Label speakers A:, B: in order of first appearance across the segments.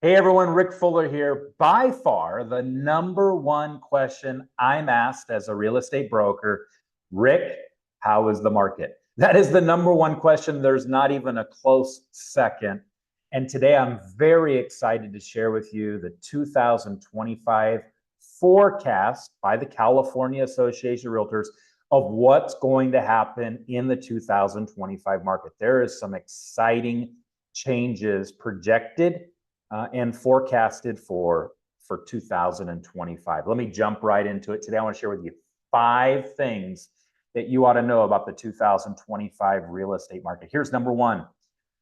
A: Hey everyone, Rick Fuller here. By far, the number one question I'm asked as a real estate broker, Rick, how is the market? That is the number one question. There's not even a close second. And today I'm very excited to share with you the 2025 forecast by the California Association of Realtors of what's going to happen in the 2025 market. There is some exciting changes projected and forecasted for 2025. Let me jump right into it. Today, I want to share with you 5 things that you ought to know about the 2025 real estate market. Here's number 1.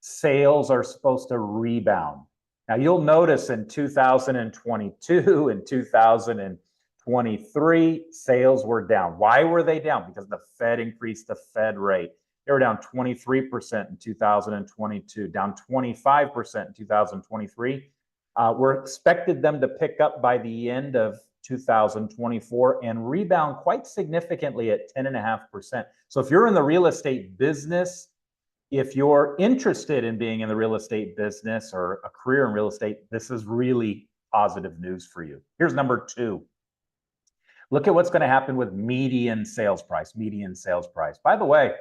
A: Sales are supposed to rebound. Now, you'll notice in 2022 and 2023, sales were down. Why were they down? Because the Fed increased the Fed rate. They were down 23% in 2022, down 25% in 2023. We're expected them to pick up by the end of 2024 and rebound quite significantly at 10.5%. So if you're in the real estate business, if you're interested in being in the real estate business or a career in real estate, this is really positive news for you. Here's number 2. Look at what's going to happen with median sales price. Median sales price. By the way,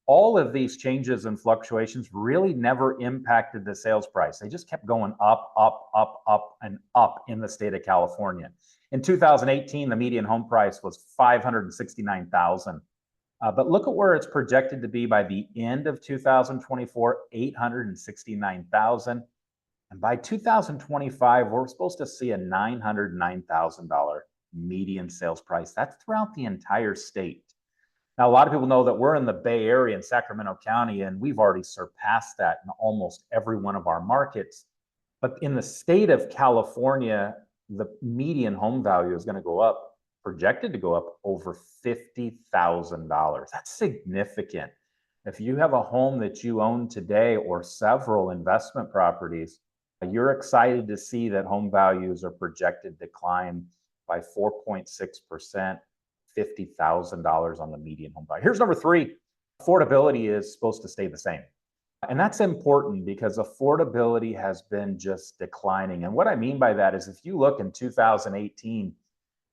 A: all of these changes and fluctuations really never impacted the sales price. They just kept going up, up, up, up, and up in the state of California. In 2018, the median home price was $569,000. But look at where it's projected to be by the end of 2024, $869,000. And by 2025, we're supposed to see a $909,000 median sales price. That's throughout the entire state. Now, a lot of people know that we're in the Bay Area in Sacramento County, and we've already surpassed that in almost every one of our markets. But in the state of California, the median home value is going to go up, projected to go up over $50,000. That's significant. If you have a home that you own today or several investment properties, you're excited to see that home values are projected to climb by 4.6%. $50,000 on the median home value. Here's number 3. Affordability is supposed to stay the same. And that's important because affordability has been just declining. And what I mean by that is if you look in 2018,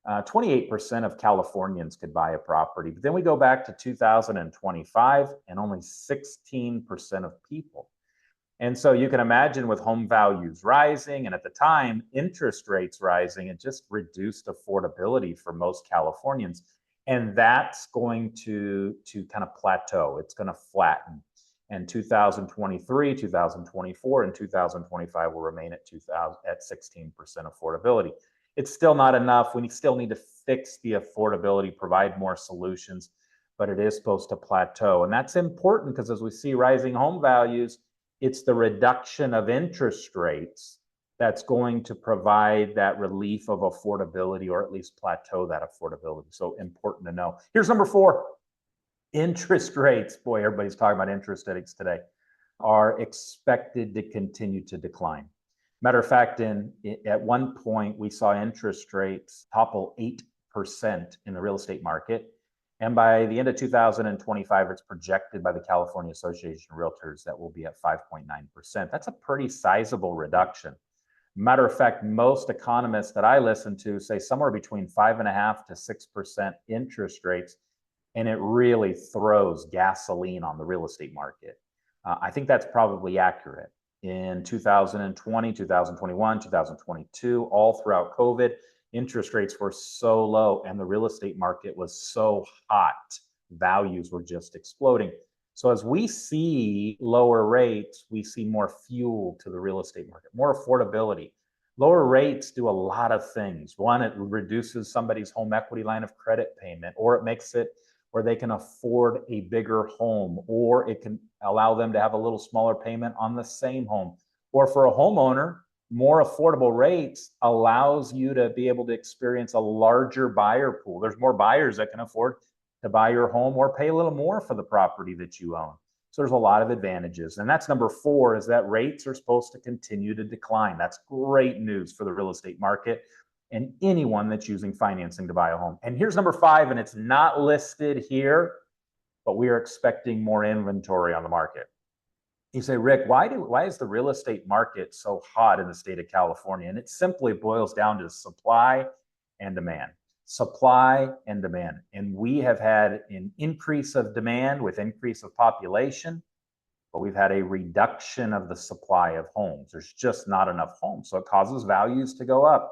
A: 28% of Californians could buy a property. But then we go back to 2025 and only 16% of people. And so you can imagine with home values rising and at the time interest rates rising, it just reduced affordability for most Californians. And that's going to kind of plateau. It's going to flatten. And 2023, 2024, and 2025 will remain at 16% affordability. It's still not enough. We still need to fix the affordability, provide more solutions, but it is supposed to plateau. And that's important because as we see rising home values, it's the reduction of interest rates that's going to provide that relief of affordability or at least plateau that affordability. So important to know. Here's number 4. Interest rates. Boy, everybody's talking about interest rates today. Are expected to continue to decline. Matter of fact, at one point, we saw interest rates topple 8% in the real estate market. And by the end of 2025, it's projected by the California Association of Realtors that will be at 5.9%. That's a pretty sizable reduction. Matter of fact, most economists that I listen to say somewhere between 5.5% to 6% interest rates, and it really throws gasoline on the real estate market. I think that's probably accurate. In 2020, 2021, 2022, all throughout COVID, interest rates were so low and the real estate market was so hot. Values were just exploding. So as we see lower rates, we see more fuel to the real estate market, more affordability. Lower rates do a lot of things. One, it reduces somebody's home equity line of credit payment, or it makes it where they can afford a bigger home, or it can allow them to have a little smaller payment on the same home. Or for a homeowner, more affordable rates allows you to be able to experience a larger buyer pool. There's more buyers that can afford to buy your home or pay a little more for the property that you own. So there's a lot of advantages. And that's number 4, is that rates are supposed to continue to decline. That's great news for the real estate market and anyone that's using financing to buy a home. And here's number 5, and it's not listed here, but we are expecting more inventory on the market. You say, Rick, why is the real estate market so hot in the state of California? And it simply boils down to supply and demand. Supply and demand. And we have had an increase of demand with increase of population, but we've had a reduction of the supply of homes. There's just not enough homes. So it causes values to go up.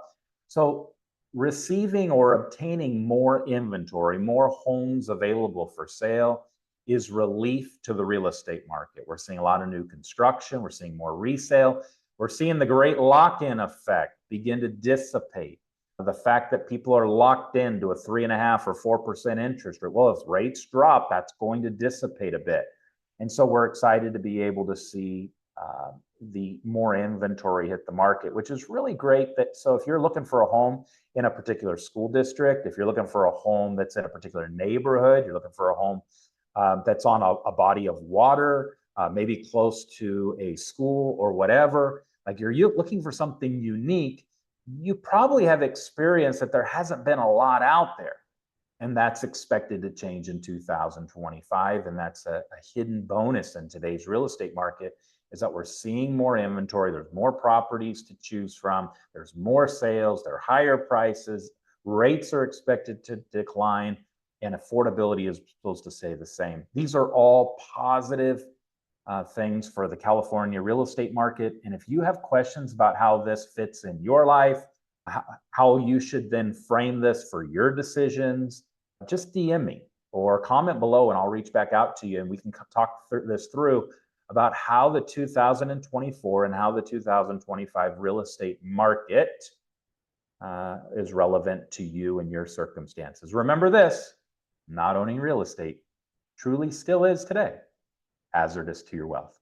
A: So receiving or obtaining more inventory, more homes available for sale, is relief to the real estate market. We're seeing a lot of new construction. We're seeing more resale. We're seeing the great lock-in effect begin to dissipate. The fact that people are locked into a 3.5% or 4% interest rate. Well, if rates drop, that's going to dissipate a bit. And so we're excited to be able to see the more inventory hit the market, which is really great. So if you're looking for a home in a particular school district, if you're looking for a home that's in a particular neighborhood, you're looking for a home that's on a body of water, maybe close to a school or whatever, like you're looking for something unique, you probably have experienced that there hasn't been a lot out there. And that's expected to change in 2025. And that's a hidden bonus in today's real estate market, is that we're seeing more inventory. There's more properties to choose from. There's more sales. There are higher prices. Rates are expected to decline. And affordability is supposed to stay the same. These are all positive things for the California real estate market. And if you have questions about how this fits in your life, how you should then frame this for your decisions, just DM me or comment below and I'll reach back out to you and we can talk this through about how the 2024 and how the 2025 real estate market is relevant to you and your circumstances. Remember this, not owning real estate truly still is today hazardous to your wealth.